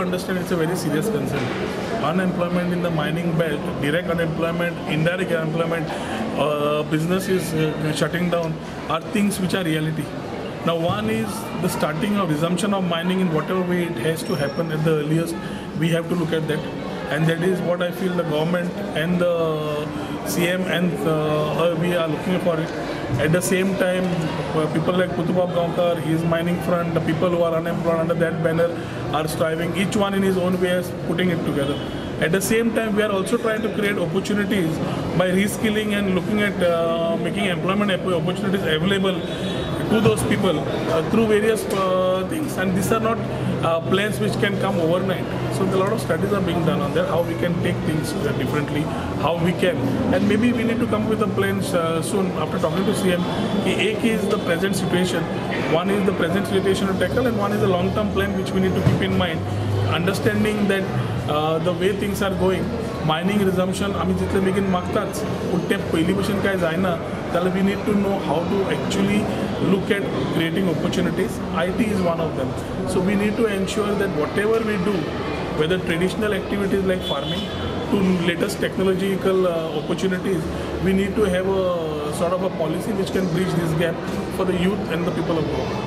understand it's a very serious concern. Unemployment in the mining belt, direct unemployment, indirect unemployment, business is shutting down are things which are reality. Now one is the starting of resumption of mining in whatever way it has to happen at the earliest. We have to look at that, and that is what I feel the government and the CM and we are looking for it. At the same time, people like Kutubab Gaonkar, his mining front, the people who are unemployed under that banner are striving, each one in his own way is putting it together. At the same time, we are also trying to create opportunities by reskilling and looking at making employment opportunities available to those people through various things, and these are not plans which can come overnight. So a lot of studies are being done on that, how we can take things differently, how we can, and maybe we need to come with a plan soon after talking to CM. A is the present situation, one is the present situation to tackle, and one is a long-term plan which we need to keep in mind, understanding that the way things are going, mining resumption आम्ही जितले बेगीन मागताच, पण ते पहिली भशेन काय जायना. त्याला we need to know how to actually look at creating opportunities. IT is one of them. So we need to ensure that whatever we do, whether traditional activities like farming to latest technological opportunities, we need to have a sort of a policy which can bridge this gap for the youth and the people of Goa.